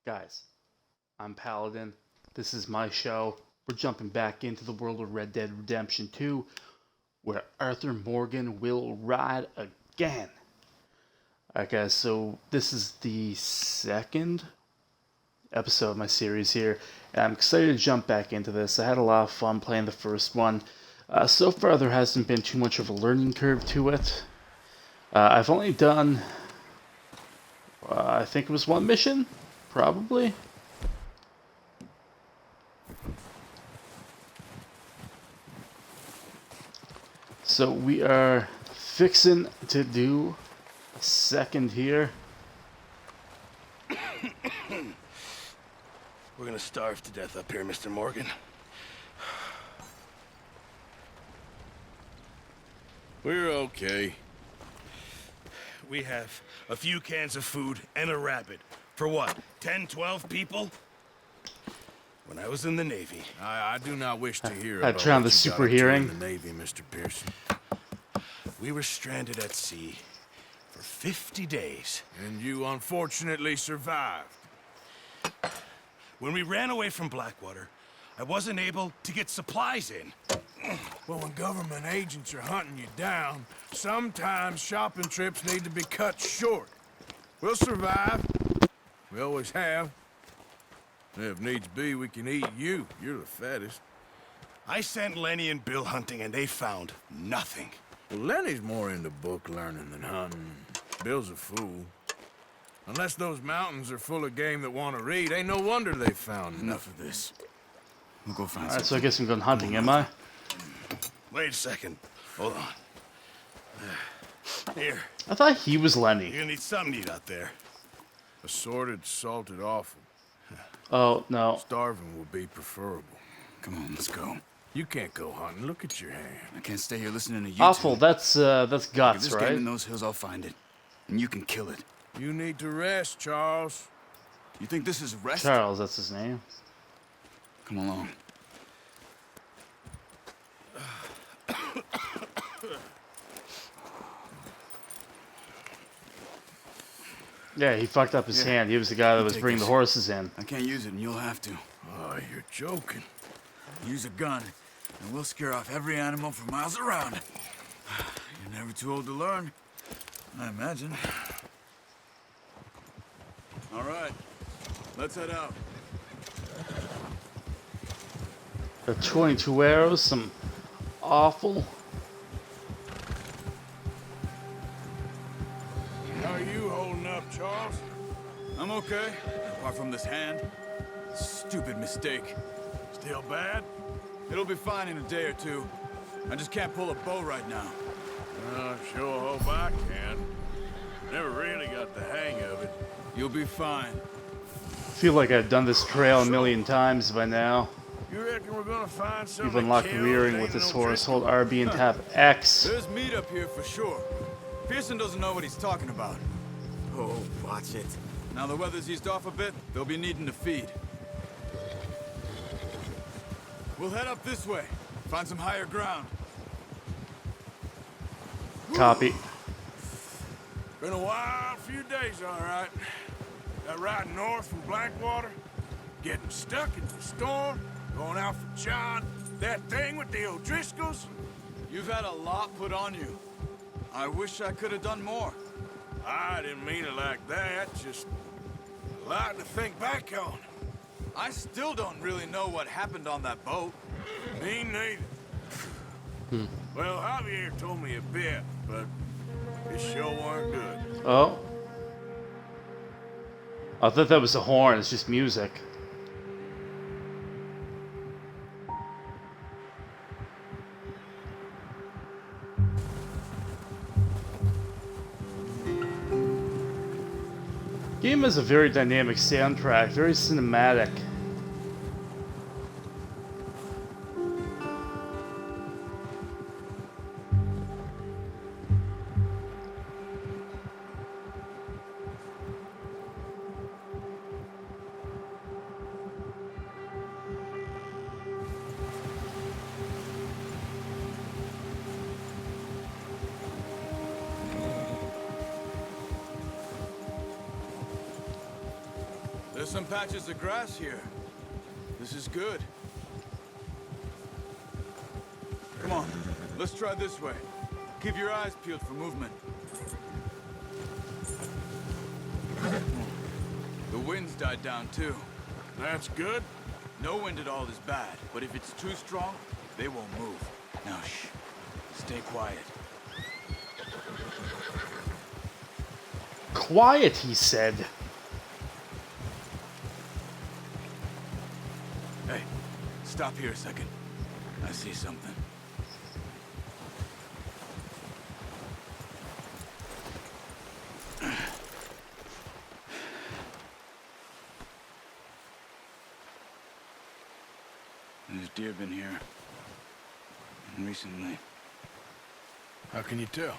Guys, I'm Paladin. This is my show. We're jumping back into the world of Red Dead Redemption 2, where Arthur Morgan will ride again. Alright, guys, so this is the second episode of my series here, and I'm excited to jump back into this. I had a lot of fun playing the first one. So far, there hasn't been too much of a learning curve to it. I've only done, I think it was one mission, probably. So we are fixing to do a second here. We're gonna starve to death up here, Mr. Morgan. We're okay. We have a few cans of food and a rabbit. For what, 10, 12 people? When I was in the Navy. I do not wish to hear I about turned what the you got super up to hearing. in the Navy, Mr. Pearson. We were stranded at sea for 50 days. And you unfortunately survived. When we ran away from Blackwater, I wasn't able to get supplies in. Well, when government agents are hunting you down, sometimes shopping trips need to be cut short. We'll survive. We always have. If needs be, we can eat you. You're the fattest. I sent Lenny and Bill hunting and they found nothing. Well, Lenny's more into book learning than hunting. Bill's a fool. Unless those mountains are full of game that want to read, ain't no wonder they found Enough of this. We'll go find Alright, so I something. guess I'm going hunting, am I? Wait a second. Hold on. Here, I thought he was you're Lenny. gonna need something to eat out there. assorted, salted offal. Oh, no. Starving will be preferable. Come on, let's go. You can't go hunting. Look at your hand. I can't stay here listening to you Awful, two. that's If guts, there's game right? in those hills, I'll find it. And you can kill it. You need to rest, Charles. You think this is rest? Charles, that's his name. Come along. Yeah, he fucked up his Yeah. hand. He was the guy that You was take bringing the this. horses in. I can't use it, and you'll have to. Oh, you're joking. Use a gun, and we'll scare off every animal for miles around. You're never too old to learn, I imagine. All right, let's head out. The 22 arrows, some awful. How are you holding up, Charles? I'm okay, apart from this hand. Stupid mistake. Still bad? It'll be fine in a day or two. I just can't pull a bow right now. Sure hope I can. Never really got the hang of it. You'll be fine. I feel like I've done this trail a million times by now. You reckon we're gonna find something You've to unlocked kill rearing that with ain't this no horse. Driscoll? Hold RB and tap X. There's meat up here for sure. Pearson doesn't know what he's talking about. Oh, watch it. Now the weather's eased off a bit, they'll be needing to feed. We'll head up this way. Find some higher ground. Copy. Been a wild few days, all right. That ride north from Blackwater, getting stuck in the storm, going out for John, that thing with the O'Driscolls. You've had a lot put on you. I wish I could have done more. I didn't mean it like that, just a lot to think back on. I still don't really know what happened on that boat. Me neither. Well, Javier told me a bit, but it sure weren't good. Oh. I thought that was a horn. It's just music. Game has a very dynamic soundtrack, very cinematic. There's some patches of grass here. This is good. Come on, let's try this way. Keep your eyes peeled for movement. The wind's died down too. That's good. No wind at all is bad, but if it's too strong, they won't move. Now shh, stay quiet. Quiet, he said. Hey, stop here a second. I see something. There's deer been here. Recently. How can you tell?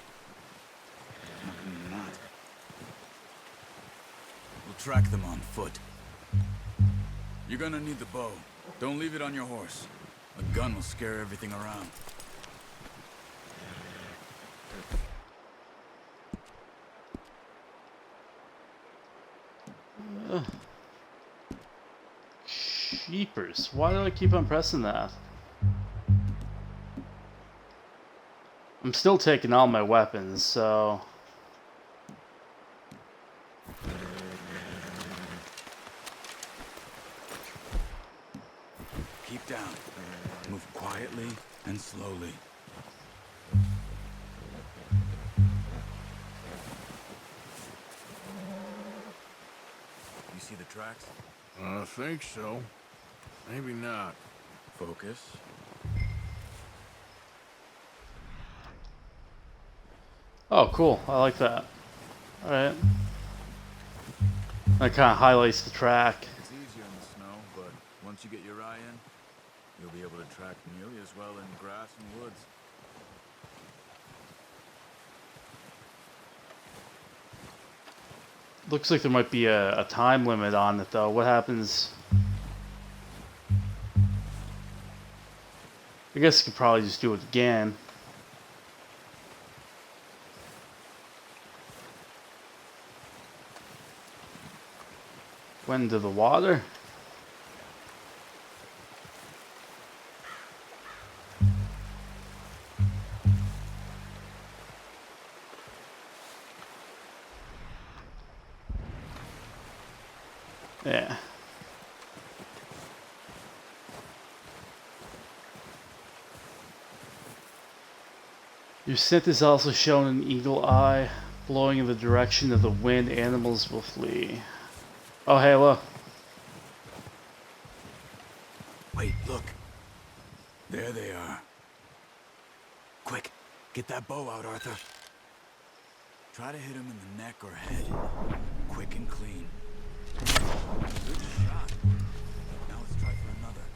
How can you not? We'll track them on foot. You're gonna need the bow. Don't leave it on your horse. A gun will scare everything around. Jeepers, why do I keep on pressing that? I'm still taking all my weapons, so... Keep down. Move quietly and slowly. You see the tracks? I think so. Maybe not. Focus. Oh, cool. I like that. Alright. That kind of highlights the track. It's easier in the snow, but once you get your eye in, you'll be able to track nearly as well in grass and woods. Looks like there might be a time limit on it, though. What happens... I guess you could probably just do it again. Went into the water? Yeah. Your scent is also shown in eagle eye. Blowing in the direction of the wind, animals will flee. Oh, hey, look. Wait, look. There they are. Quick, get that bow out, Arthur. Try to hit him in the neck or head. Quick and clean. Good shot. Now let's try for another.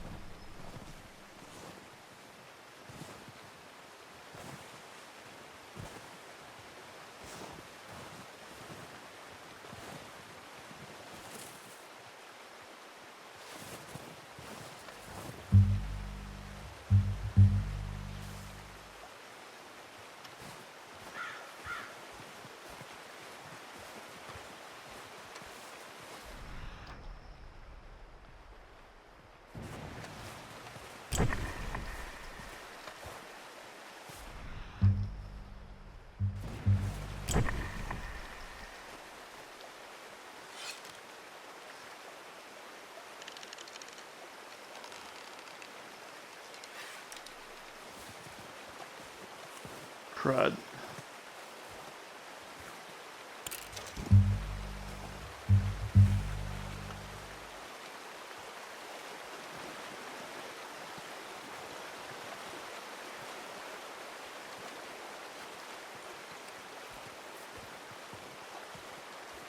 Crud.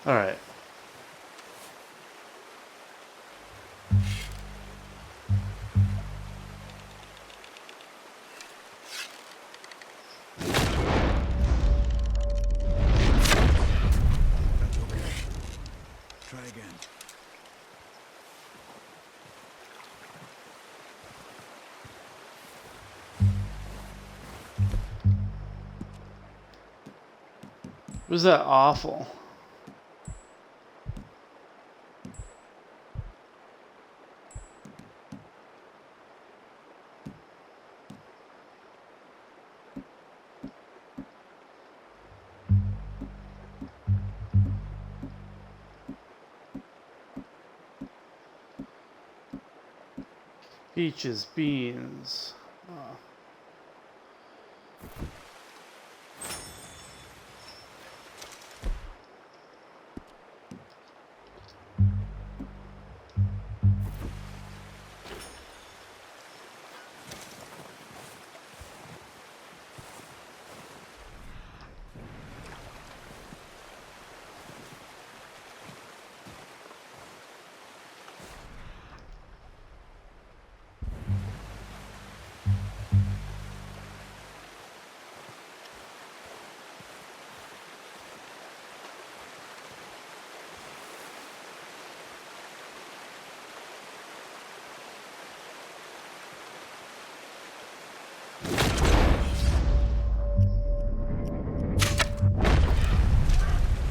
All right. That's okay. Try again. Was that awful? Peaches, beans.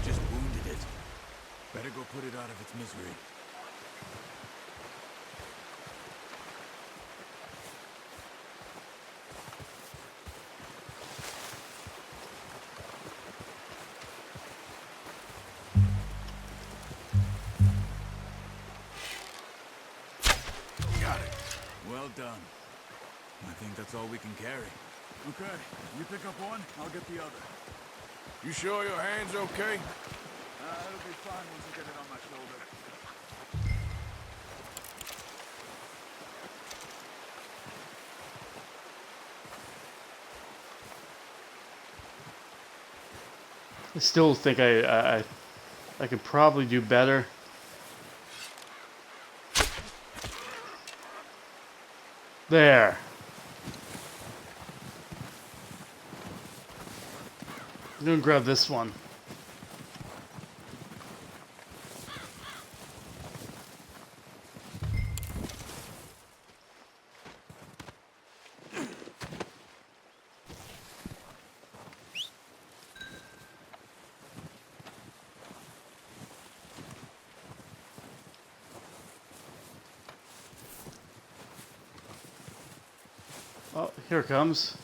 Just wounded it. Better go put it out of its misery. Got it. Well done. I think that's all we can carry. Okay, you pick up one, I'll get the other. You sure your hand's okay? It'll be fine once I get it on my shoulder. I still think I could probably do better. There. I'm gonna grab this one. Oh, here it comes.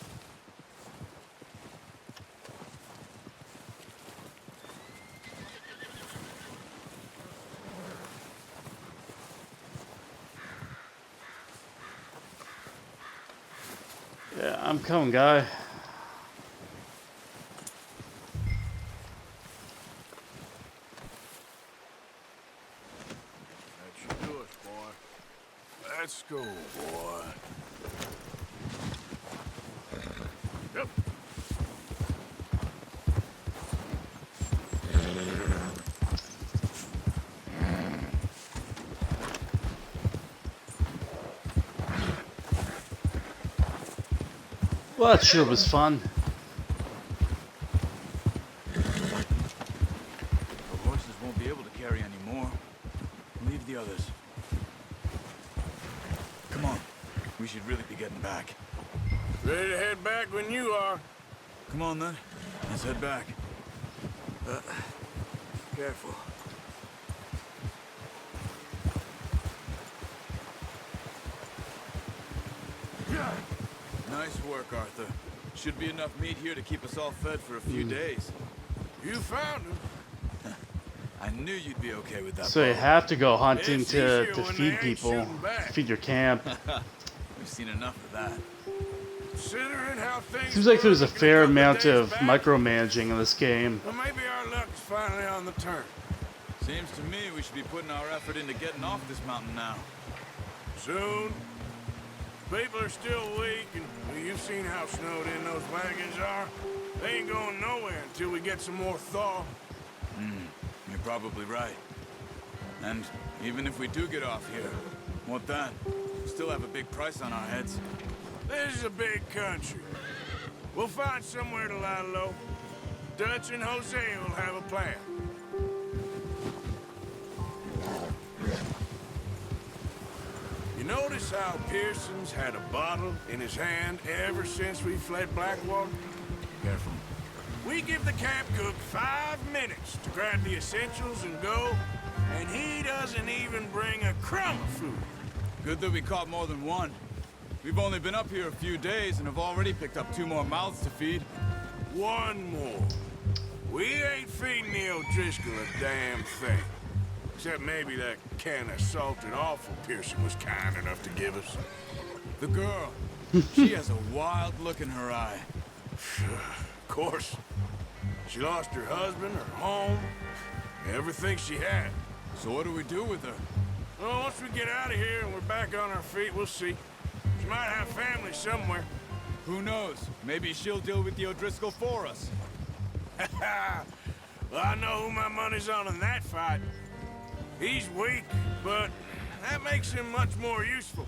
Yeah, I'm coming, guy. That should do it, boy. Let's go, boy. Yep. Well, that sure was fun. The horses won't be able to carry any more. Leave the others. Come on. We should really be getting back. Ready to head back when you are. Come on, then. Let's head back. Careful. Nice work, Arthur. Should be enough meat here to keep us all fed for a few days. You found him. I knew you'd be okay with that. So you bow. have to go hunting It's to easier when they feed ain't people, shooting back. feed your camp. We've seen enough of that. Considering how things Seems like there's a were fair couple amount days of back, micromanaging in this game. well, maybe our luck's finally on the turn. Seems to me we should be putting our effort into getting off this mountain now. Soon. People are still weak, and well, you've seen how snowed in those wagons are. They ain't going nowhere until we get some more thaw. You're probably right. And even if we do get off here, what then? We still have a big price on our heads. This is a big country. We'll find somewhere to lie low. Dutch and Jose will have a plan. You notice how Pearson's had a bottle in his hand ever since we fled Blackwater? Careful. We give the camp cook 5 minutes to grab the essentials and go, and he doesn't even bring a crumb of food. Good that we caught more than one. We've only been up here a few days and have already picked up 2 more mouths to feed. One more. We ain't feeding the O'Driscoll a damn thing. Except maybe that can of salted awful Pearson was kind enough to give us. The girl. She has a wild look in her eye. Of course. She lost her husband, her home, everything she had. So what do we do with her? Well, once we get out of here and we're back on our feet, we'll see. She might have family somewhere. Who knows? Maybe she'll deal with the O'Driscoll for us. Well, I know who my money's on in that fight. He's weak, but that makes him much more useful.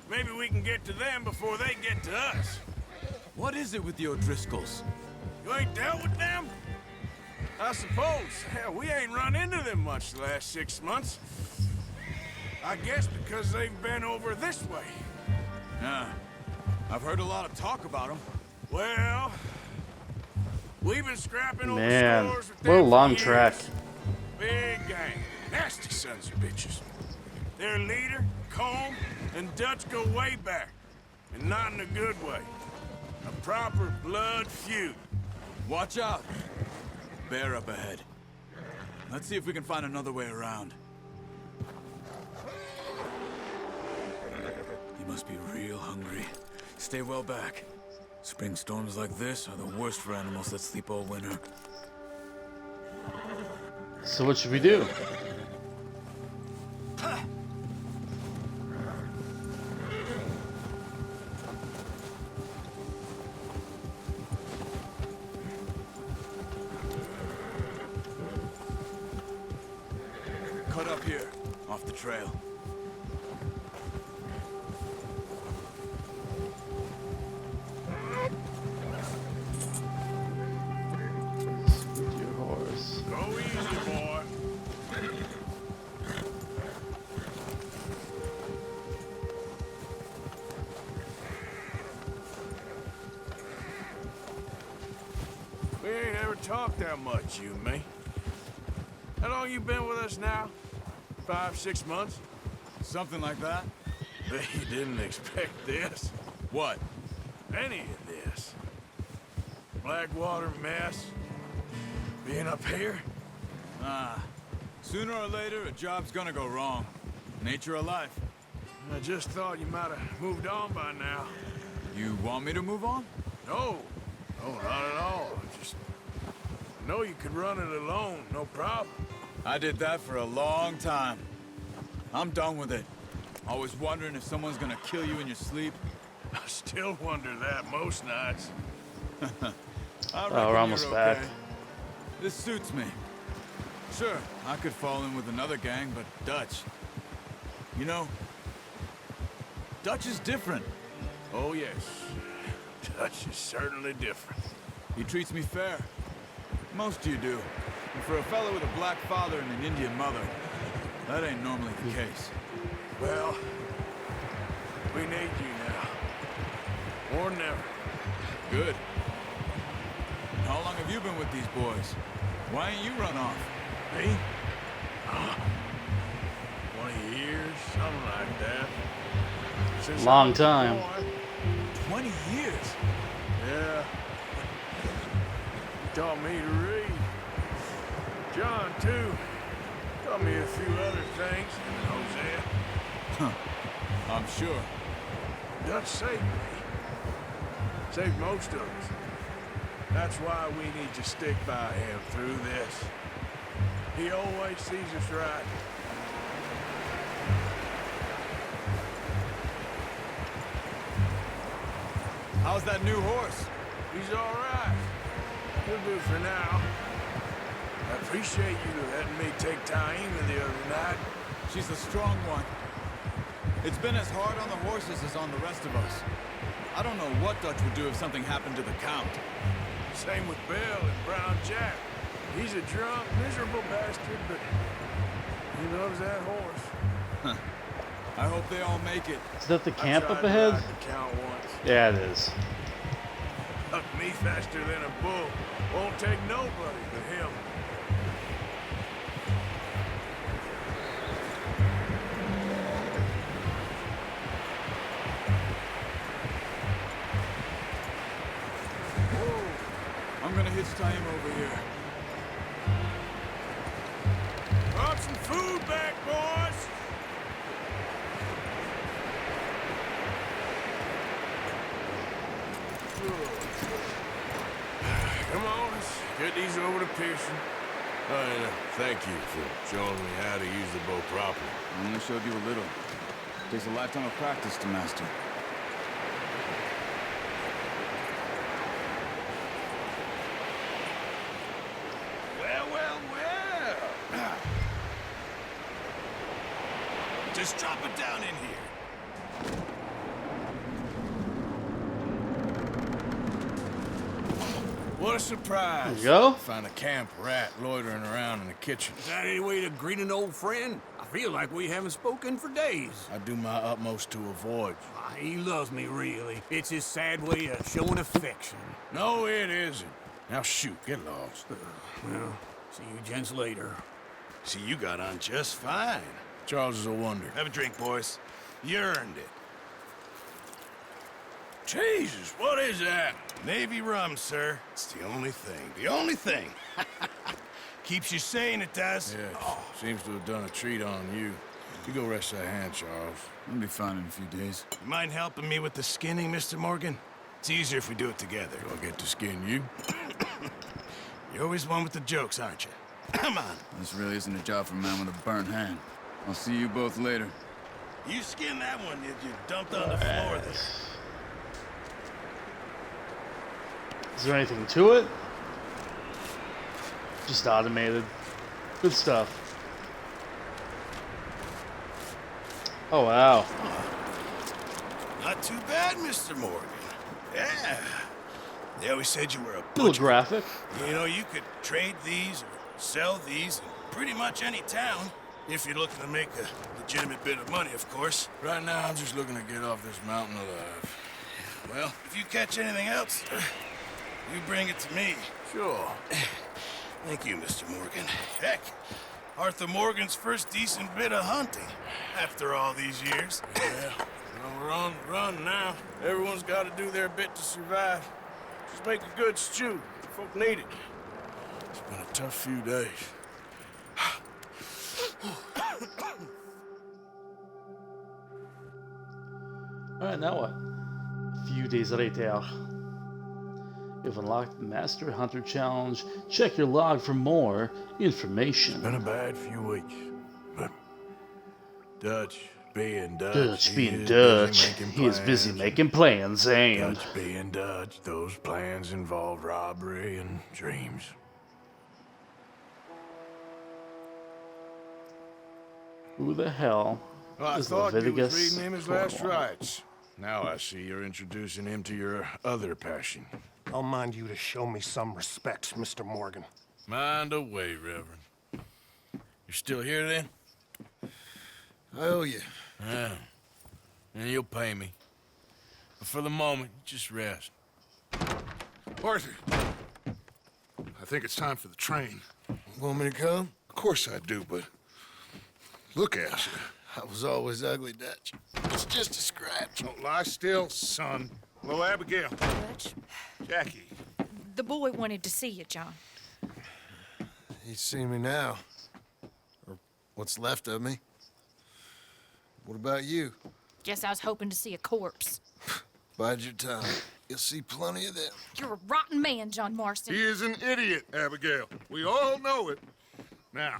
Maybe we can get to them before they get to us. What is it with the O'Driscolls? You ain't dealt with them? I suppose. Hell, we ain't run into them much the last 6 months. I guess because they've been over this way. Nah. I've heard a lot of talk about them. Well, we've been scrapping over Man, scores with what a them for long years. track. Big gang. Nasty sons of bitches. Their leader, Colm, and Dutch go way back. And not in a good way. A proper blood feud. Watch out. Bear up ahead. Let's see if we can find another way around. He must be real hungry. Stay well back. Spring storms like this are the worst for animals that sleep all winter. So what should we do? Cut up here, off the trail. With your horse. Go easy, boy. We ain't ever talked that much, you and me. How long you been with us now? 5, 6 months? Something like that? Bet you didn't expect this. What? Any of this. Blackwater mess. Being up here? Ah. Sooner or later, a job's gonna go wrong. Nature of life. I just thought you might have moved on by now. You want me to move on? No. No, not at all. Just know you could run it alone, no problem. I did that for a long time. I'm done with it. Always wondering if someone's gonna kill you in your sleep. I still wonder that most nights. I we're almost you're back. This suits me. Sure, I could fall in with another gang, but Dutch. You know, Dutch is different. Oh, yes. Dutch is certainly different. He treats me fair. Most of you do. And for a fellow with a black father and an Indian mother, that ain't normally the case. Well, we need you now. More than ever. Good. And how long have you been with these boys? Why ain't you run off? Me? 20 years, something like that. Since Long I was time. born. 20 years? Yeah. He taught me to read. John, too. Taught me a few other things. Hosea. I'm sure. Dutch saved me. Saved most of us. That's why we need to stick by him through this. He always sees us right. How's that new horse? He's all right. He'll do for now. I appreciate you letting me take Taima the other night. She's a strong one. It's been as hard on the horses as on the rest of us. I don't know what Dutch would do if something happened to the Count. Same with Bill and Brown Jack. He's a drunk, miserable bastard, but he loves that horse. I hope they all make it. Is that the I camp tried up to ahead? ride the Count once. Yeah, it is. Up me faster than a bull. Won't take nobody but him. Whoa. I'm gonna hitch time over here. Brought some food back. Come on, let's get these over to Pearson. And thank you for showing me how to use the bow properly. I only showed you a little. Takes a lifetime of practice to master. Well. Just drop it down in here. What a surprise. There you go. Find a camp rat loitering around in the kitchen. Is that any way to greet an old friend? I feel like we haven't spoken for days. I do my utmost to avoid you. He loves me, really. It's his sad way of showing affection. No, it isn't. Now shoot, get lost. Well, see you gents later. See, you got on just fine. Charles is a wonder. Have a drink, boys. You earned it. Jesus, what is that? Navy rum, sir. It's the only thing. The only thing. Keeps you sane, it does. Yes, seems to have done a treat on you. You go rest that hand, Charles. I'll be fine in a few days. You mind helping me with the skinning, Mr. Morgan? It's easier if we do it together. Do I get to skin you? You're always one with the jokes, aren't you? Come on. This really isn't a job for a man with a burnt hand. I'll see you both later. You skinned that one that you dumped on the floor there. Is there anything to it? Just automated. Good stuff. Oh, wow. Not too bad, Mr. Morgan. Yeah. They always said you were a A little butcher. graphic. You know, you could trade these or sell these in pretty much any town. If you're looking to make a legitimate bit of money, of course. Right now, I'm just looking to get off this mountain alive. Well, if you catch anything else, you bring it to me. Sure. Thank you, Mr. Morgan. Heck, Arthur Morgan's first decent bit of hunting after all these years. Yeah. Well, we're on the run now. Everyone's got to do their bit to survive. Just make a good stew. Folk need it. It's been a tough few days. Alright, now what? A few days later. You've unlocked the Master Hunter Challenge. Check your log for more information. Been a bad few weeks, but Dutch being Dutch. Dutch he being is Dutch, busy making he is busy plans. making plans, and Dutch being Dutch, those plans involved robbery and dreams. who the hell Well, I is thought you was Leviticus reading him his last Cornwall? rites. Now I see you're introducing him to your other passion. I'll mind you to show me some respect, Mr. Morgan. Mind away, Reverend. You're still here then? I owe you. Yeah. And you'll pay me. But for the moment, just rest. Arthur, I think it's time for the train. Want me to come? Of course I do, but look at you. I was always ugly, Dutch. It's just a scratch. Don't lie still, son. Hello, Abigail. Dutch, Jackie. the boy wanted to see you, John. He's seen me now. Or what's left of me. What about you? Guess I was hoping to see a corpse. Bide your time. You'll see plenty of them. You're a rotten man, John Marston. He is an idiot, Abigail. We all know it. Now,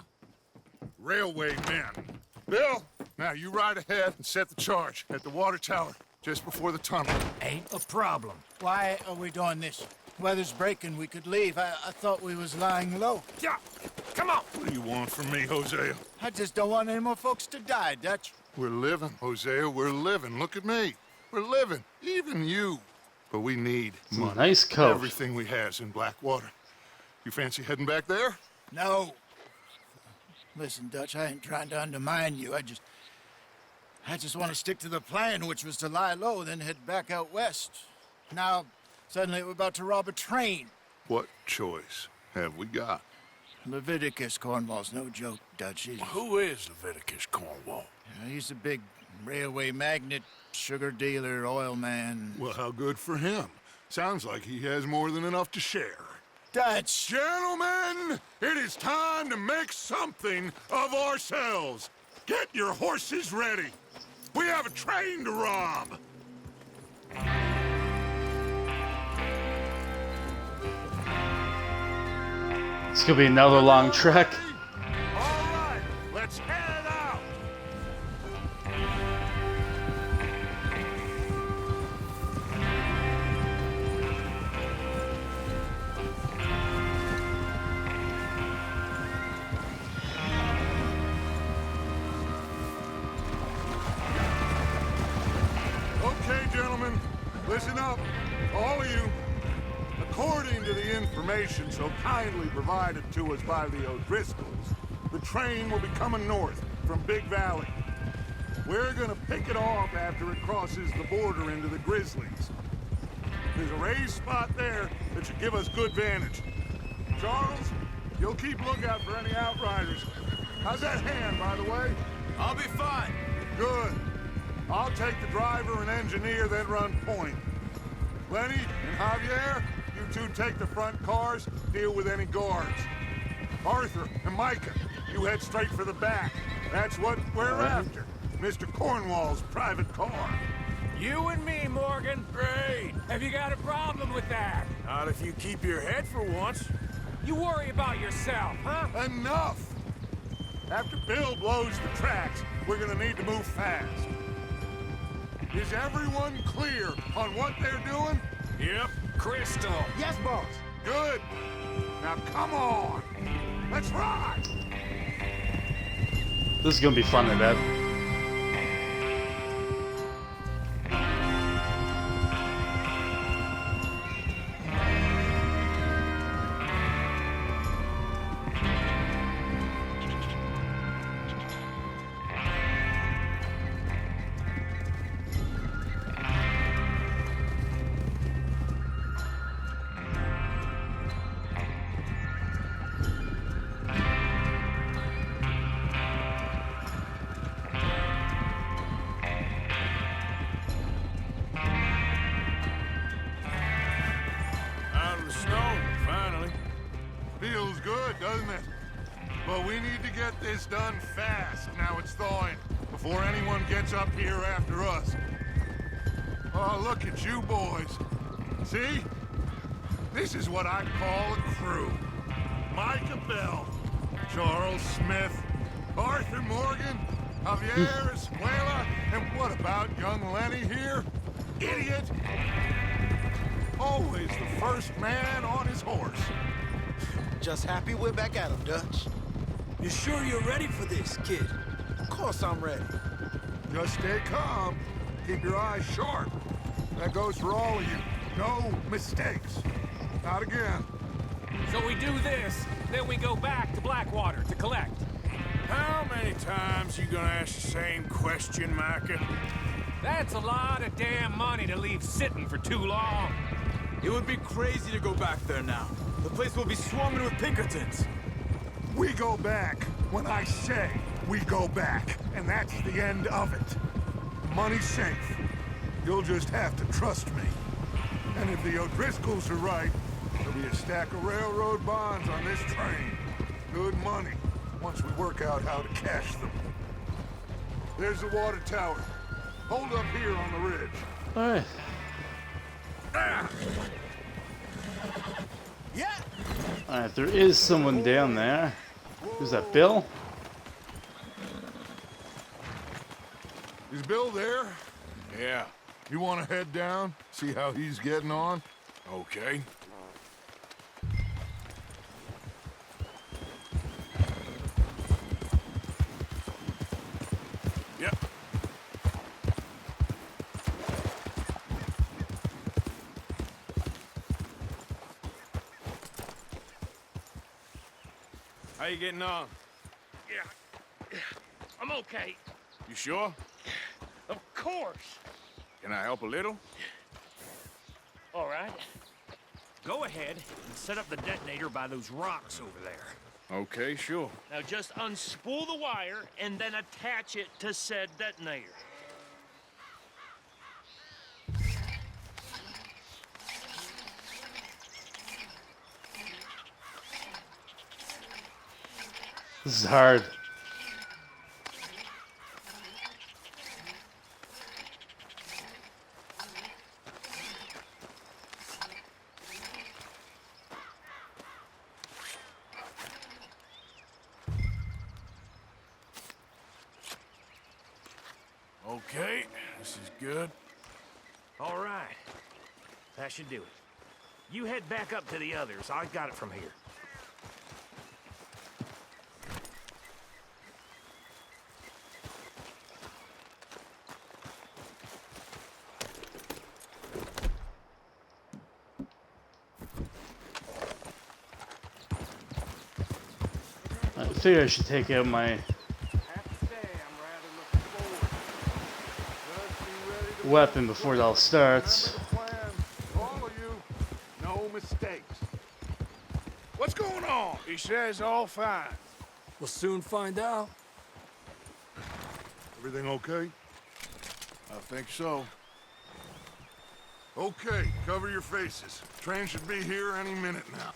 railway men. Bill, now you ride ahead and set the charge at the water tower just before the tunnel. Ain't a problem. Why are we doing this? Weather's breaking, we could leave. I thought we was lying low. Yeah, come on. What do you want from me, Hosea? I just don't want any more folks to die, Dutch. We're living, Hosea. We're living. Look at me. We're living. Even you. But we need money. Nice coat. Everything we has in Blackwater. You fancy heading back there? No. Listen, Dutch, I ain't trying to undermine you. I just want to stick to the plan, which was to lie low, then head back out west. Now, suddenly we're about to rob a train. What choice have we got? Leviticus Cornwall's no joke, Dutch. Who is Leviticus Cornwall? He's a big railway magnate, sugar dealer, oil man. Well, how good for him. Sounds like he has more than enough to share. Dutch! Gentlemen, it is time to make something of ourselves. Get your horses ready. We have a train to rob. gonna be another long trek. All right, let's head out. Okay, gentlemen, listen up, all of you. According to the information so kindly provided to us by the O'Driscolls, the train will be coming north from Big Valley. We're gonna pick it off after it crosses the border into the Grizzlies. There's a raised spot there that should give us good vantage. Charles, you'll keep lookout for any outriders. How's that hand, by the way? I'll be fine. Good. I'll take the driver and engineer, then run point. Lenny and Javier, you two take the front cars, deal with any guards. Arthur and Micah, you head straight for the back. That's what we're after. Mr. Cornwall's private car. You and me, Morgan. Great. Have you got a problem with that? Not if you keep your head for once. You worry about yourself, huh? Enough! After Bill blows the tracks, we're gonna need to move fast. Is everyone clear on what they're doing? Yep. Crystal. Yes, boss. Good. Now come on. Let's ride. This is gonna be fun, I bet. Out of the snow, finally. Feels good, doesn't it? But we need to get this done fast, now it's thawing, before anyone gets up here after us. Oh, look at you boys. See? This is what I call a crew. Micah Bell, Charles Smith, Arthur Morgan, Javier Escuela, and what about young Lenny here? Idiot! Always the first man on his horse. Just happy we're back at 'em, Dutch. You sure you're ready for this, kid? Of course I'm ready. Just stay calm. Keep your eyes sharp. That goes for all of you. No mistakes. Not again. So we do this, then we go back to Blackwater to collect. How many times you gonna ask the same question, Micah? That's a lot of damn money to leave sitting for too long. It would be crazy to go back there now. The place will be swarming with Pinkertons. We go back when I say we go back. And that's the end of it. Money's safe. You'll just have to trust me. And if the O'Driscolls are right, there'll be a stack of railroad bonds on this train. Good money, once we work out how to cash them. There's the water tower. Hold up here on the ridge. Alright. Yeah. Alright, there is someone down there. Who's that, Bill? Is Bill there? Yeah. You want to head down, see how he's getting on? Okay. Yep. How you getting on? Yeah. I'm okay. You sure? Of course. Can I help a little? All right. Go ahead and set up the detonator by those rocks over there. Okay, sure. Now just unspool the wire and then attach it to said detonator. This is hard. Okay, this is good. All right. That should do it. You head back up to the others. I got it from here. I figure I should take out my weapon before it all starts. All of you, no mistakes. What's going on? He says all fine. We'll soon find out. Everything okay? I think so. Okay, cover your faces. Train should be here any minute now.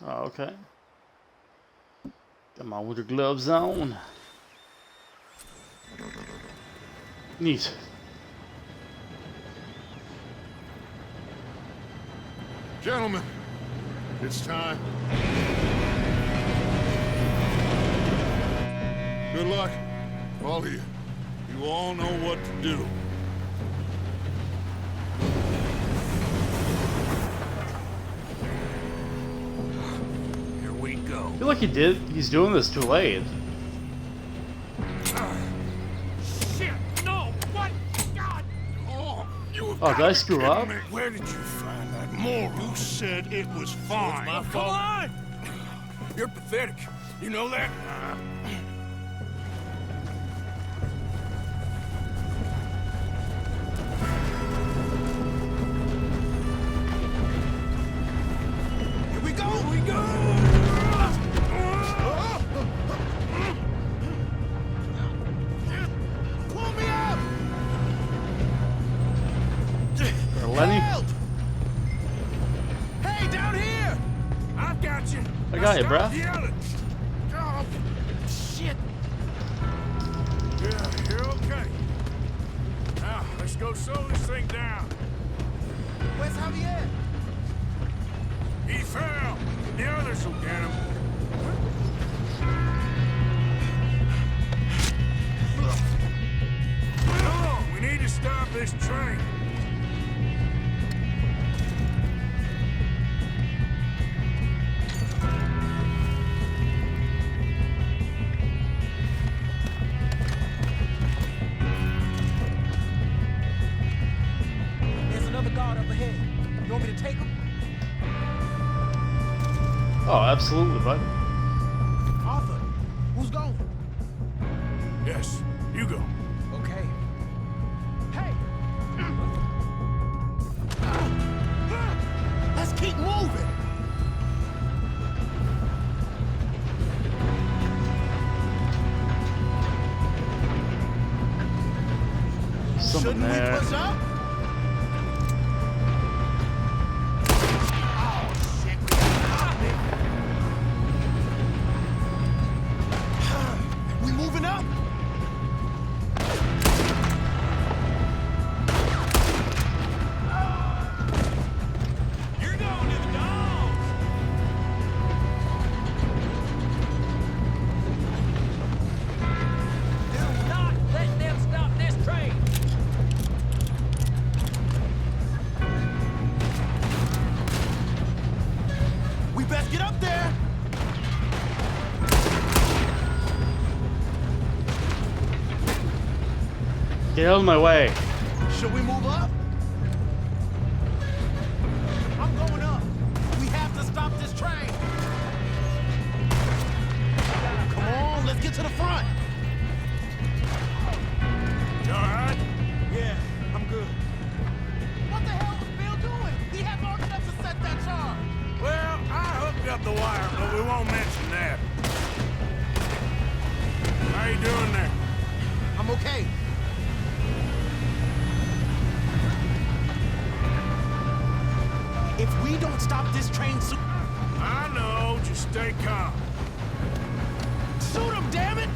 Oh, okay. Come on with your gloves on. Neat. Gentlemen, it's time. Good luck, all of you. You all know what to do. Here we go. I feel like he's doing this too late. Shit! No! What? God! Oh, did I screw up? Where did you find that moron? You said it was fine. My fault. Come on! You're pathetic. You know that? Here we go! Here we go! Pull me up! Lenny? Help! Hey, down here! I've got you. I got you, Stop bruh. yelling. Oh, shit. Yeah, you're okay. Now, let's go slow this thing down. Where's Javier? He fell. The others will get him. Come on, we need to stop this train. There's another guard up ahead. You want me to take him? Oh, absolutely, bud. Arthur, who's going? Yes, you go. Okay. Hey! Let's keep moving. Someone there. up? Oh, shit. We moving up? You're going to the dogs! Do not let them stop this train! We best get up there. Get out of my way. Should we move up? I'm going up. We have to stop this train. Come on, let's get to the front. You all right? Yeah, I'm good. What the hell was Bill doing? He had long enough to set that charge. Well, I hooked up the wire, but we won't mention that. How you doing there? I'm okay. If we don't stop this train soon... I know, just stay calm. Shoot him, damn it!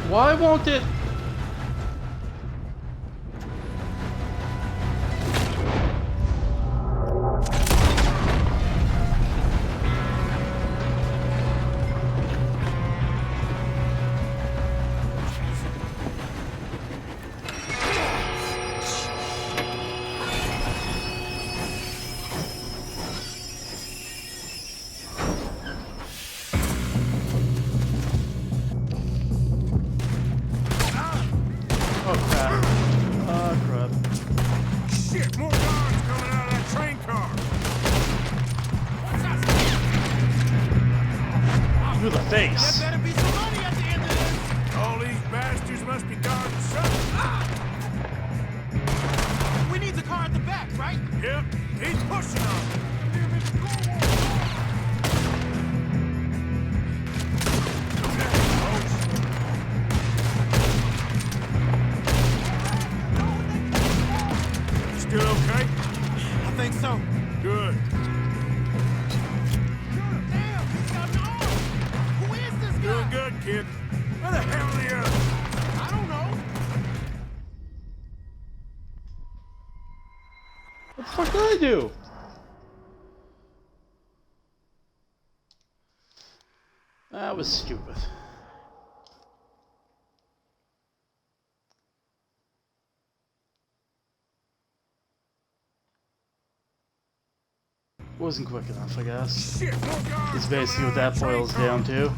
Why won't it? face. There better be some money at the end of this. All these bastards must be guarding something. We need the car at the back, right? Yep, he's pushing on. Still okay? I think so. Good. Damn, he's got an arm. Who is this guy? Doing good, kid. Where the hell are the others? I don't know. What the fuck did I do? That was stupid. Wasn't quick enough, I guess. Shit, more guards Is basically coming what out that of boils train down to.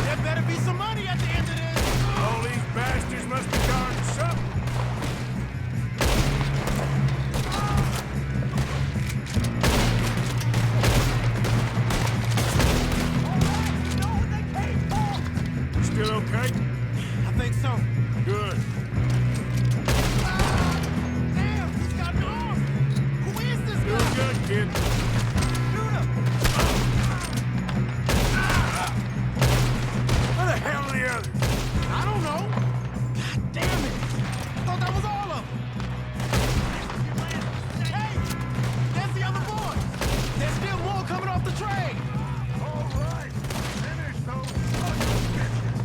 There better be some money at the end of this. All these bastards must be guarding something. Still okay? I think so. Good. Damn, he's got an arm. Who is this Doing guy? good, kid. Shoot him. Where the hell are the others? I don't know. God damn it. I thought that was all of them. Hey, there's the other boys. There's still more coming off the train. All right. Finish those fucking bitches.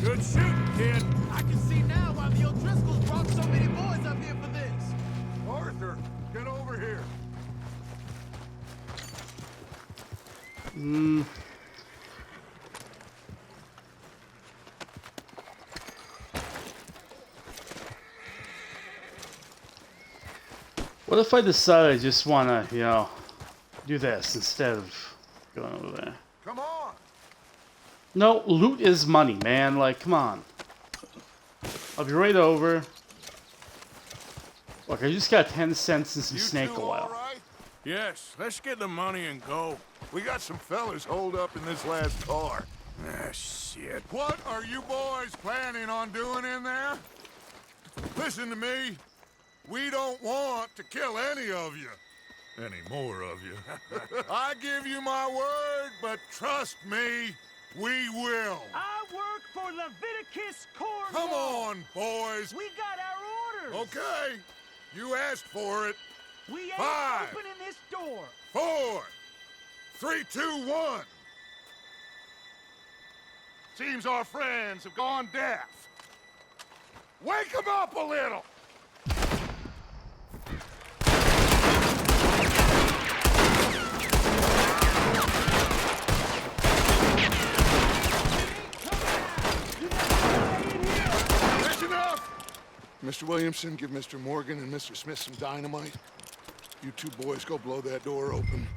Good shooting, kid. I can see now why the O'Driscolls brought so many boys up here for this. Arthur, get over here. What if I decide I just want to, you know, do this instead of going over there? Come on. No, loot is money, man. Like, come on. I'll be right over. Look, I just got 10 cents and some You snake two all oil. right? Yes, let's get the money and go. We got some fellas holed up in this last car. Ah, shit. What are you boys planning on doing in there? Listen to me. We don't want to kill any of you. Any more of you. I give you my word, but trust me, we will. I work for Leviticus Cornwall. Come on, boys. We got our orders. Okay. You asked for it. We ain't 5, opening this door. 4, 3, 2, 1. Seems our friends have gone deaf. Wake them up a little. Listen up! Mr. Williamson, give Mr. Morgan and Mr. Smith some dynamite. You two boys go blow that door open.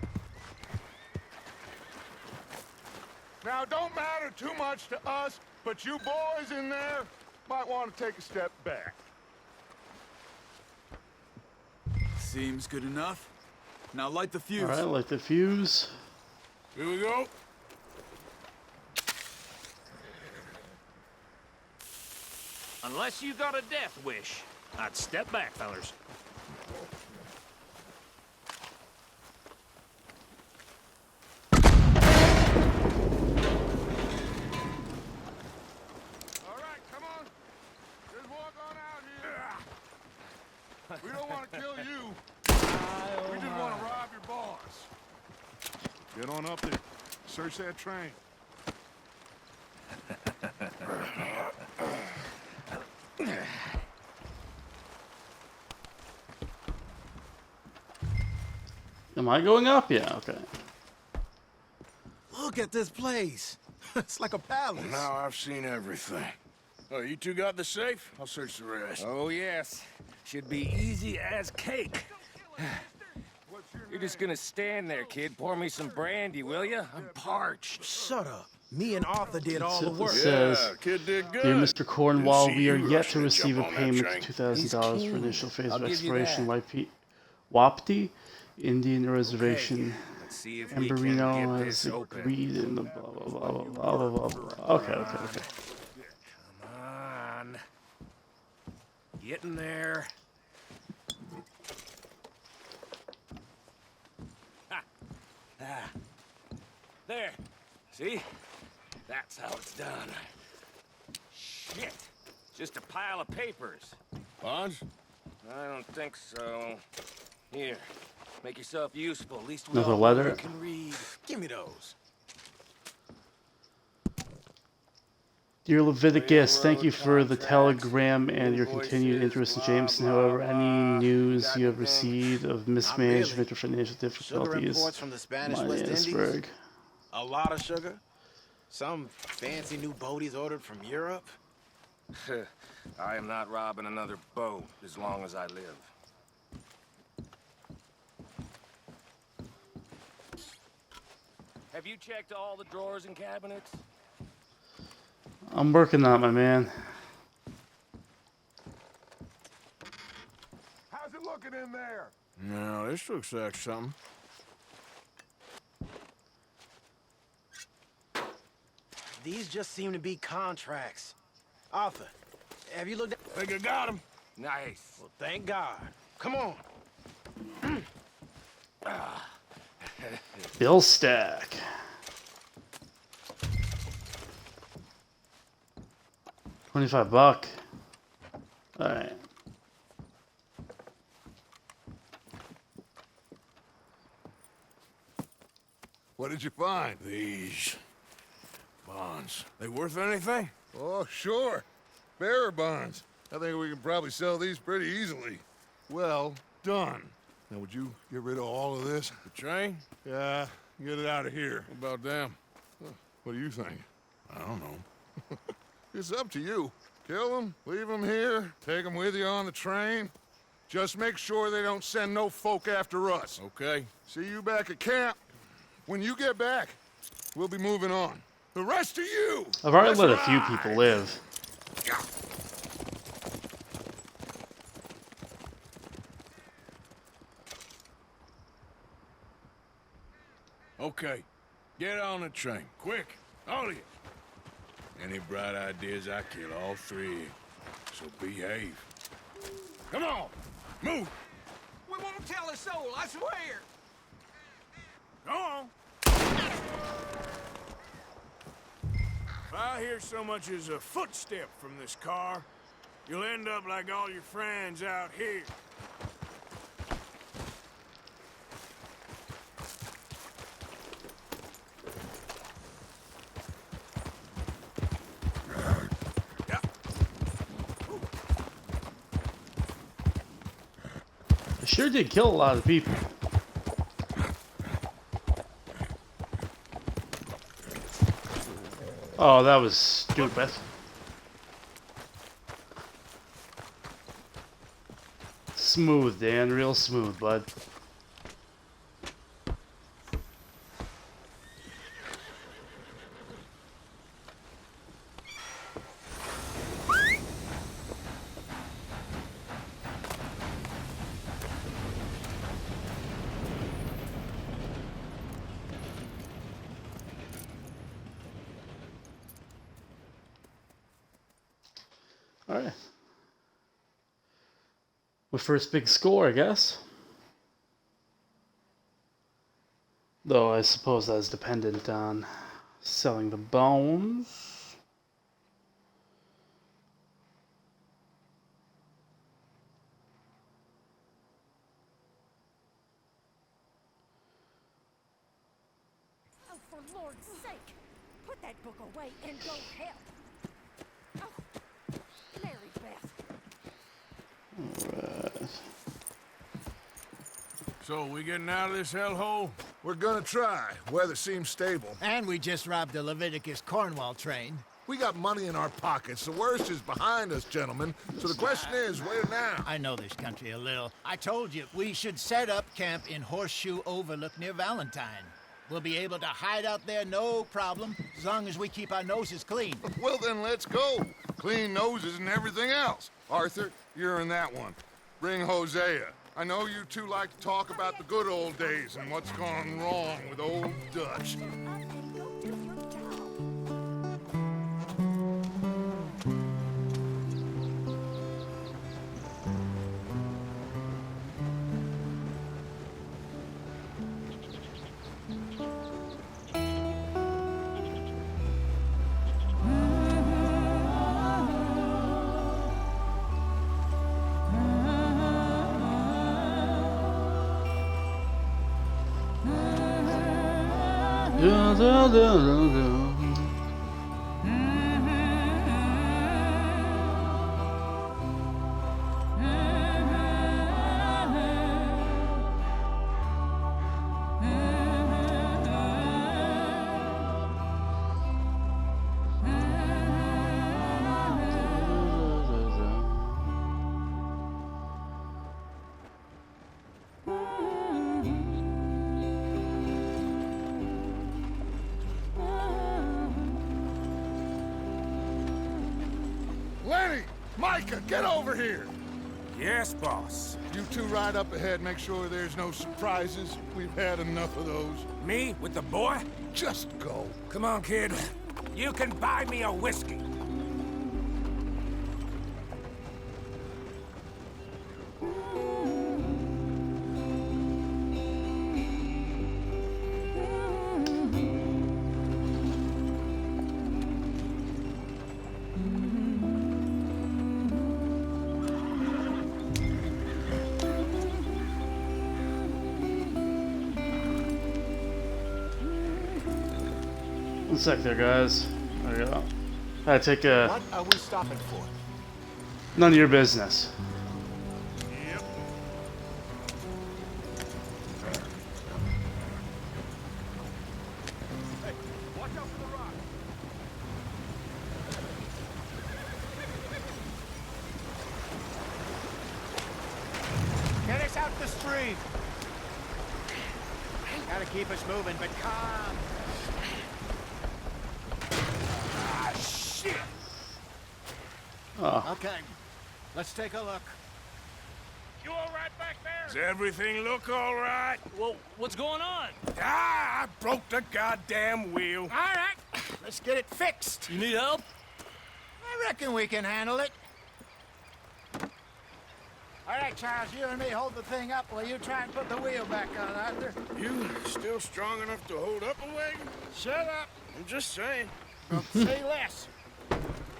Now, it don't matter too much to us, but you boys in there might want to take a step back. Seems good enough. Now light the fuse. Alright, light the fuse. Here we go. Unless you got a death wish, I'd step back, fellers. All right, come on. Just walk on out here. We don't want to kill you. We just want to rob your boss. Get on up there. Search that train. Am I going up? Yeah, okay. Look at this place. It's like a palace. Now I've seen everything. Oh, you two got the safe? I'll search the rest. Oh, yes. Should be easy as cake. You're just gonna stand there, kid. Pour me some brandy, will you? I'm parched. Shut up. Me and Arthur did all the It work. says, Kid did good. Dear Mr. Cornwall, Didn't see we are you yet rushing to receive a jump on that payment train. of $2,000 for initial phase I'll of give you exploration. that. Wapiti Indian Reservation. Let's see if we can Amberino get has this open. agreed in the blah blah blah blah blah blah blah. Okay. Come on. Getting there. Ha. Ah. There. See? That's how it's done. Shit. Just a pile of papers. Bonds? I don't think so. Here. Make yourself useful. At least we Another all letter? can read. Give me those. Dear Leviticus, thank you for the telegram and your continued interest in Jameson. However, any news you have received of mismanagement or financial Sugar difficulties, imports from the Spanish my West Indies. Iceberg. A lot of sugar. Some fancy new boat he's ordered from Europe. I am not robbing another boat as long as I live. Have you checked all the drawers and cabinets? I'm working on it, my man. How's it looking in there? No, this looks like something. These just seem to be contracts. Arthur, have you looked at... Think I got him. Nice. Well, thank God. Come on. Bill Stack. $25. All right. What did you find? These bonds. They worth anything? Oh, sure. Bearer bonds. I think we can probably sell these pretty easily. Well done. Now, would you get rid of all of this? The train? Yeah, get it out of here. What about them? What do you think? I don't know. It's up to you. Kill them, leave them here, take them with you on the train. Just make sure they don't send no folk after us. Okay. See you back at camp. When you get back, we'll be moving on. The rest of you! I've already let's let a few ride. people live. Okay. Get on the train. Quick. All of you. Any bright ideas, I kill all three of you. So behave. Come on! Move! We won't tell a soul, I swear. Go on! If I hear so much as a footstep from this car, you'll end up like all your friends out here. I sure did kill a lot of people. Oh, that was stupid. Smooth, Dan. Real smooth, bud. Alright. My first big score, I guess. Though I suppose that's dependent on selling the bones. Oh, for Lord's sake, put that book away and go help. Oh, Mary Beth. Alright. So, we getting out of this hellhole? We're gonna try. Weather seems stable. And we just robbed the Leviticus Cornwall train. We got money in our pockets. The worst is behind us, gentlemen. So the question is, where now? I know this country a little. I told you, we should set up camp in Horseshoe Overlook near Valentine. We'll be able to hide out there no problem, as long as we keep our noses clean. Well, then let's go. Clean noses and everything else. Arthur, you're in that one. Bring Hosea. I know you two like to talk about the good old days and what's gone wrong with old Dutch. Up and go do your job. Lenny! Micah, get over here! Yes, boss. You two ride up ahead, make sure there's no surprises. We've had enough of those. Me with the boy? Just go. Come on, kid. You can buy me a whiskey. One sec there, guys. There we go. I take a. What are we stopping for? None of your business. Yep. Hey, watch out for the rock. Get us out the stream. Gotta keep us moving, but calm. Ah, shit! Oh. Okay, let's take a look. You all right back there? Does everything look all right? Well, what's going on? Ah, I broke the goddamn wheel. All right, let's get it fixed. You need help? I reckon we can handle it. All right, Charles, you and me hold the thing up while you try and put the wheel back on, Arthur. You still strong enough to hold up a wagon? Shut up. I'm just saying. Say less.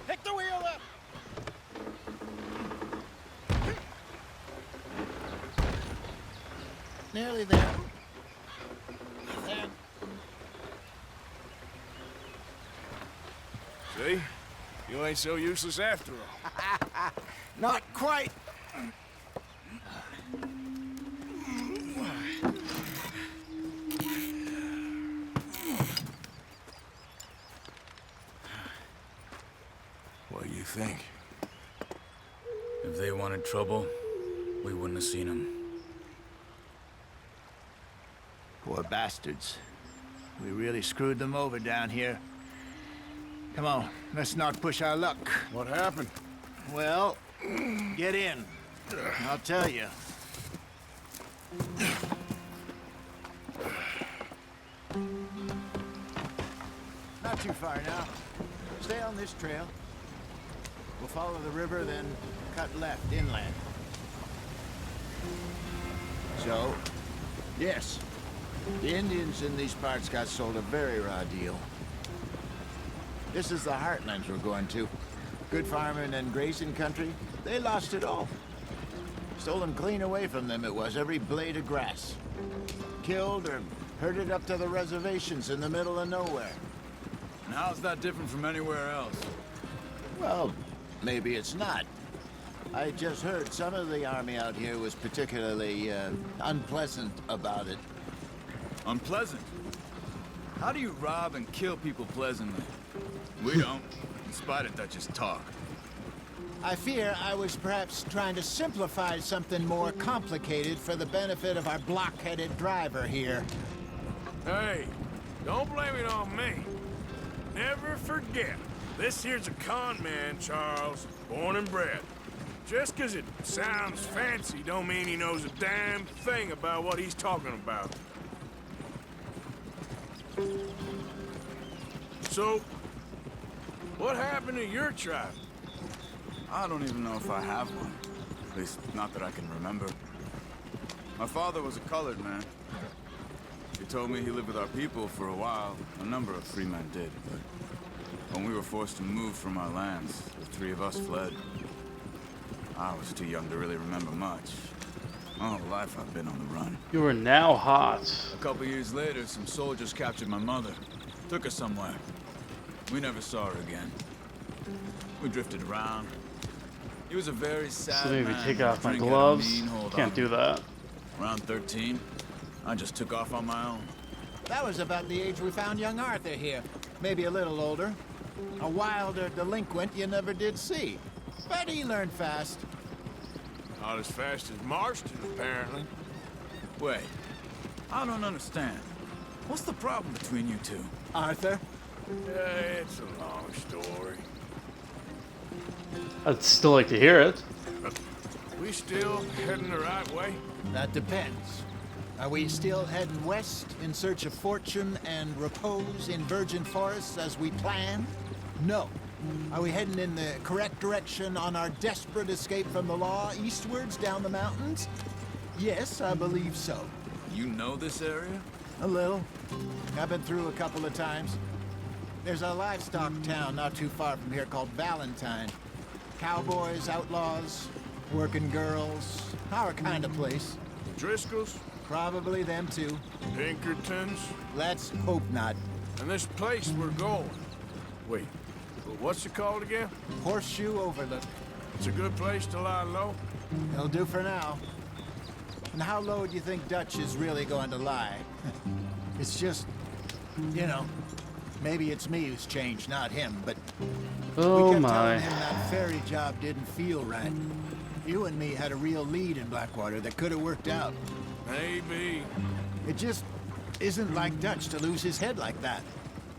Pick the wheel up. Nearly there. There. See? You ain't so useless after all. Not quite. What do you think? If they wanted trouble, we wouldn't have seen them. Poor bastards. We really screwed them over down here. Come on, let's not push our luck. What happened? Well, get in. I'll tell you. Not too far now. Stay on this trail. We'll follow the river, then cut left inland. So, yes, the Indians in these parts got sold a very raw deal. This is the heartlands we're going to. Good farming and grazing country, they lost it all. Stolen clean away from them it was, every blade of grass. Killed or herded up to the reservations in the middle of nowhere. And how's that different from anywhere else? Well, maybe it's not. I just heard some of the army out here was particularly unpleasant about it. Unpleasant? How do you rob and kill people pleasantly? We don't, in spite of Dutch's talk. I fear I was perhaps trying to simplify something more complicated for the benefit of our block-headed driver here. Hey, don't blame it on me. Never forget, this here's a con man, Charles, born and bred. Just 'cause it sounds fancy don't mean he knows a damn thing about what he's talking about. So, what happened to your tribe? I don't even know if I have one. At least, not that I can remember. My father was a colored man. He told me he lived with our people for a while. A number of free men did, but when we were forced to move from our lands, the three of us fled. I was too young to really remember much. My whole life I've been on the run. You are now hot. A couple years later, some soldiers captured my mother. Took her somewhere. We never saw her again. We drifted around. He was a very sad So maybe man. take off my Drink had a gloves. mean hold Can't on do him. that. Around 13, I just took off on my own. That was about the age we found young Arthur here. Maybe a little older. A wilder delinquent you never did see. But he learned fast. Not as fast as Marston, apparently. Wait, I don't understand. What's the problem between you two? Arthur? It's a long story. I'd still like to hear it. We still heading the right way? That depends. Are we still heading west in search of fortune and repose in virgin forests as we planned? No. Are we heading in the correct direction on our desperate escape from the law eastwards down the mountains? Yes, I believe so. You know this area? A little. I've been through a couple of times. There's a livestock town not too far from here called Valentine. Cowboys, outlaws, working girls, our kind of place. Driscolls? Probably them too. Pinkertons? Let's hope not. And this place we're going. Wait, what's it called again? Horseshoe Overlook. It's a good place to lie low? It'll do for now. And how low do you think Dutch is really going to lie? It's just, you know, maybe it's me who's changed, not him, but we Oh kept my. telling him that ferry job didn't feel right. You and me had a real lead in Blackwater that could have worked out. Maybe. It just isn't like Dutch to lose his head like that.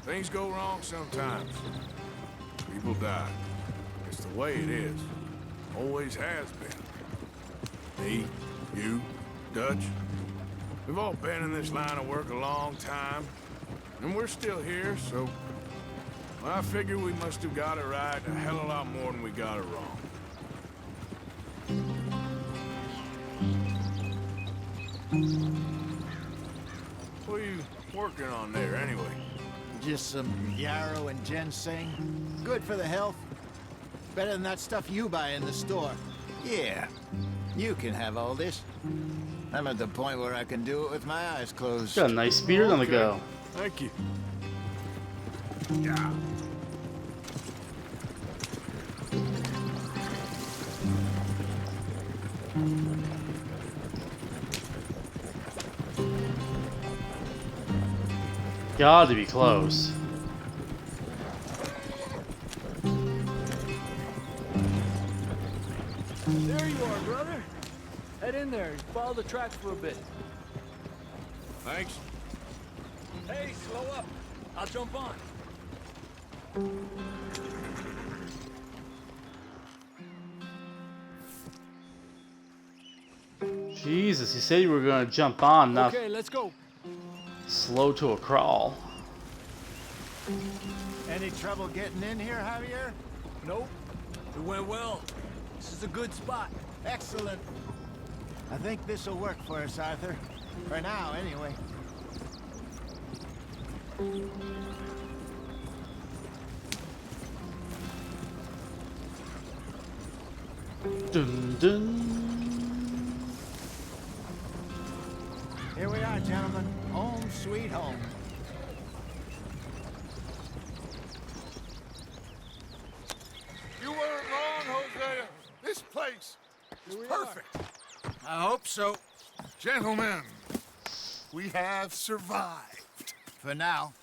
Things go wrong sometimes. People die. It's the way it is. Always has been. Me, you, Dutch. We've all been in this line of work a long time. And we're still here, so... I figure we must have got it right a hell of a lot more than we got it wrong. What are you working on there, anyway? Just some yarrow and ginseng. Good for the health. Better than that stuff you buy in the store. Yeah, you can have all this. I'm at the point where I can do it with my eyes closed. Got a nice beard on the go. Thank you. Yeah. Gotta be close. There you are, brother. Head in there and follow the tracks for a bit. Thanks. Hey, slow up. I'll jump on. Jesus, you said you were gonna jump on, not Okay, let's go. slow to a crawl. Any trouble getting in here, Javier? Nope. It went well. This is a good spot. Excellent. I think this'll work for us, Arthur. For now, anyway. Dun dun. Here we are, gentlemen. Home sweet home. You weren't wrong, Hosea. This place is perfect. I hope so. Gentlemen, we have survived. For now.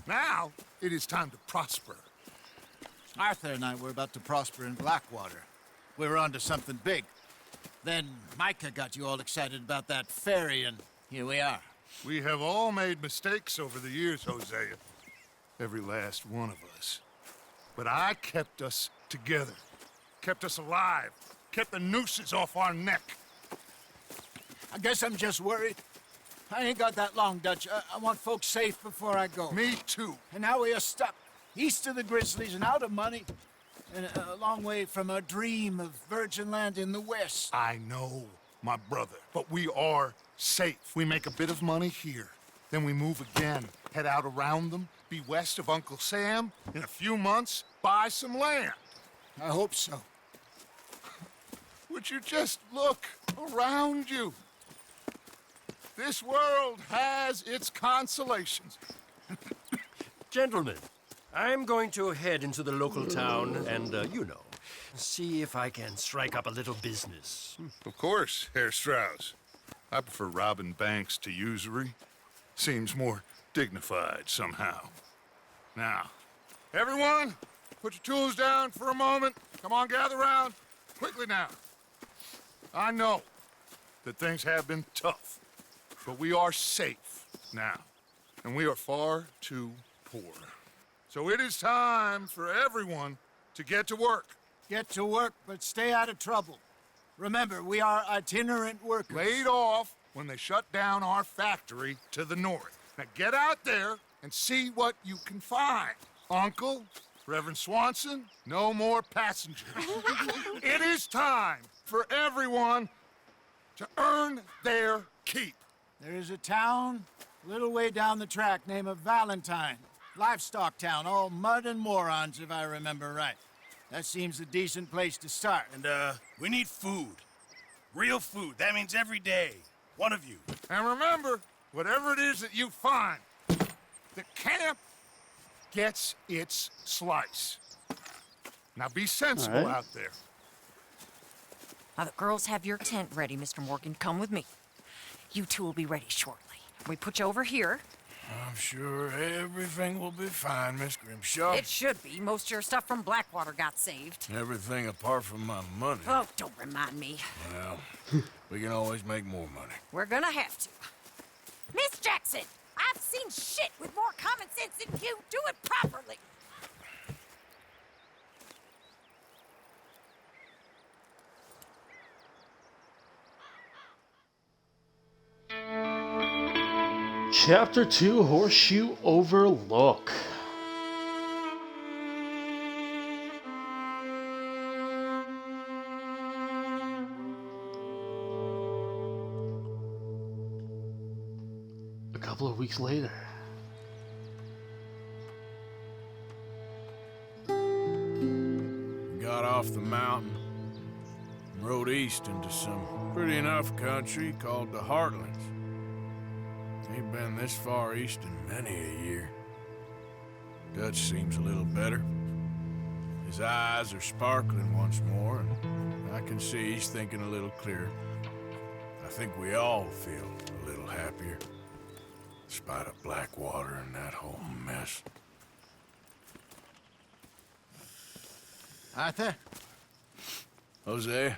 Now, it is time to prosper. Arthur and I were about to prosper in Blackwater. We were onto something big. Then Micah got you all excited about that ferry, and here we are. We have all made mistakes over the years, Hosea. Every last one of us. But I kept us together. Kept us alive. kept the nooses off our neck. I guess I'm just worried. I ain't got that long, Dutch. I want folks safe before I go. Me too. And now we are stuck, east of the Grizzlies and out of money, and a long way from our dream of virgin land in the west. I know, my brother, but we are safe. We make a bit of money here, then we move again, head out around them, be west of Uncle Sam. In a few months, buy some land. I hope so. Would you just look around you? This world has its consolations. Gentlemen, I'm going to head into the local town and, see if I can strike up a little business. Of course, Herr Strauss. I prefer robbing banks to usury. Seems more dignified somehow. Now, everyone, put your tools down for a moment. Come on, gather round. Quickly now. I know that things have been tough, but we are safe now, and we are far too poor. So it is time for everyone to get to work. Get to work, but stay out of trouble. Remember, we are itinerant workers. Laid off when they shut down our factory to the north. Now get out there and see what you can find. Uncle, Reverend Swanson, no more passengers. It is time for everyone to earn their keep. There is a town a little way down the track named Valentine. Livestock town, all mud and morons, if I remember right. That seems a decent place to start. And, we need food. Real food. That means every day. One of you. And remember, whatever it is that you find, the camp gets its slice. Now be sensible out there. Now the girls have your tent ready, Mr. Morgan. Come with me. You two will be ready shortly. We put you over here. I'm sure everything will be fine, Miss Grimshaw. It should be. Most of your stuff from Blackwater got saved. Everything apart from my money. Oh, don't remind me. Well, we can always make more money. We're gonna have to. Miss Jackson, I've seen shit with more common sense than you. Do it properly. Chapter 2, Horseshoe Overlook. A couple of weeks later. Got off the mountain, rode east into some pretty enough country called the Heartlands. Ain't been this far east in many a year. Dutch seems a little better. His eyes are sparkling once more, and I can see he's thinking a little clearer. I think we all feel a little happier, in spite of Blackwater and that whole mess. Arthur? Hosea?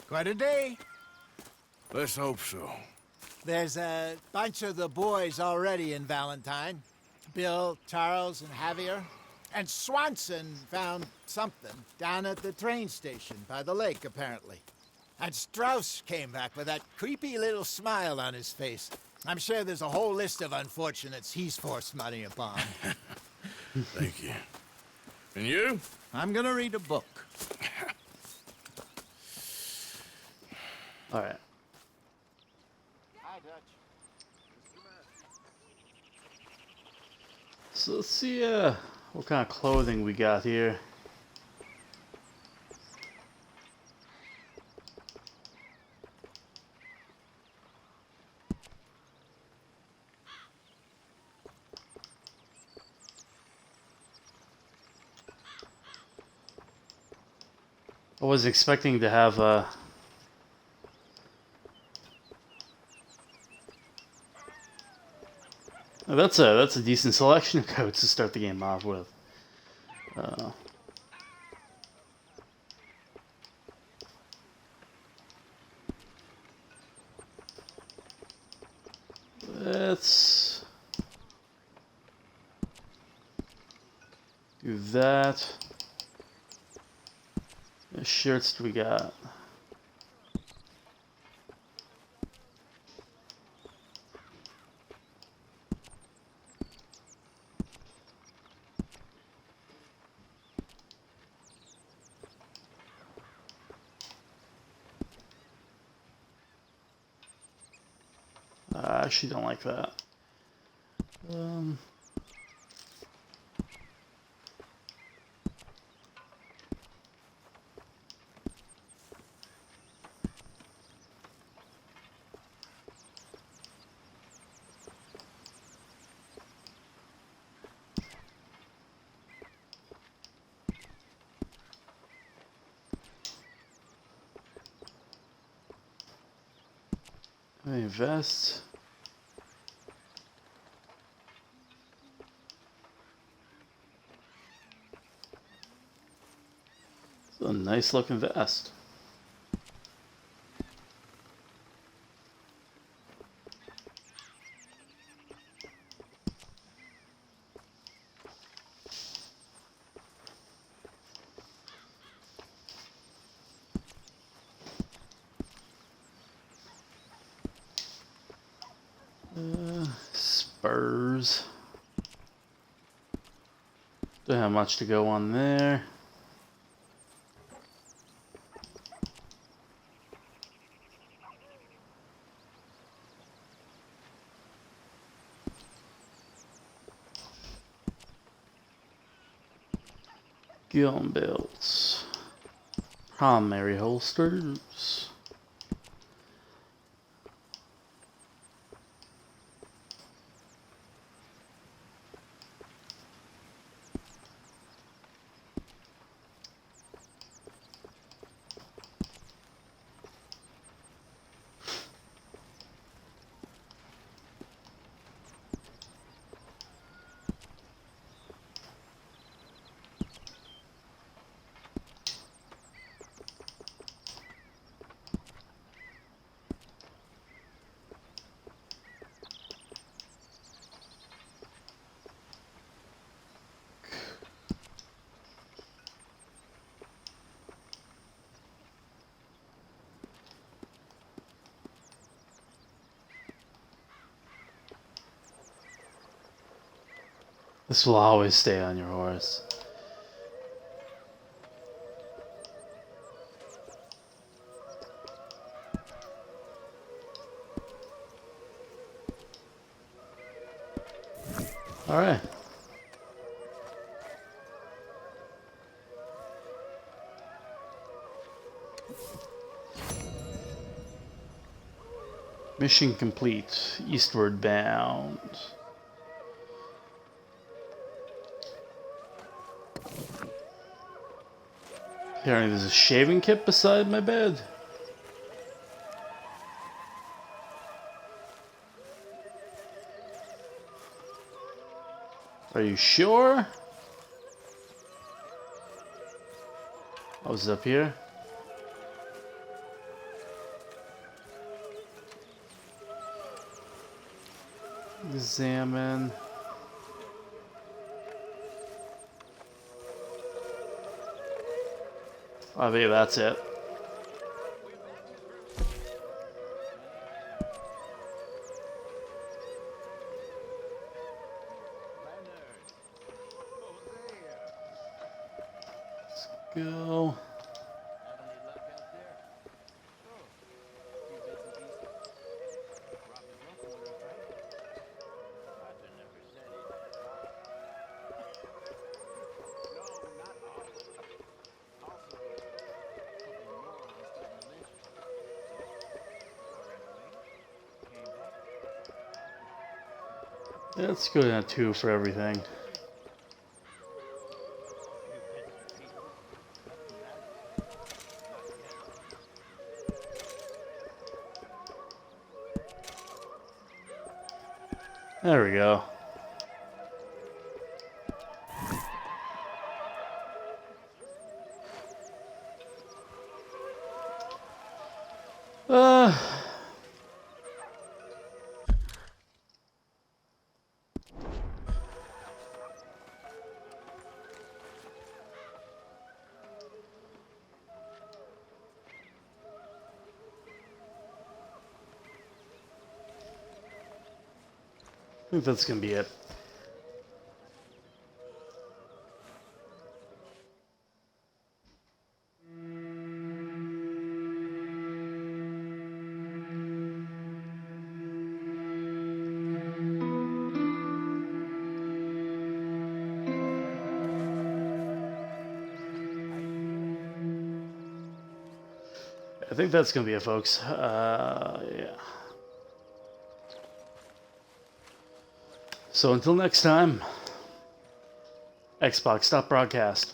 Quite a day. Let's hope so. There's a bunch of the boys already in Valentine. Bill, Charles, and Javier. And Swanson found something down at the train station by the lake, apparently. And Strauss came back with that creepy little smile on his face. I'm sure there's a whole list of unfortunates he's forced money upon. Thank you. And you? I'm gonna read a book. All right. Hi, Dutch. So let's see what kind of clothing we got here. I was expecting to have that's a decent selection of coats to start the game off with. Do that. What shirts do we got? I actually don't like that. Vest. It's a nice looking vest. Spurs. Don't have much to go on there. Gun belts. Primary holsters. This will always stay on your horse. All right. Mission complete. Eastward bound. Apparently there's a shaving kit beside my bed. Are you sure? I was up here. Examine. I think that's it. Let's go. Let's go down 2 for everything. There we go. think that's gonna be it. I think that's gonna be it, folks. Yeah. So until next time, Xbox Stop Broadcast.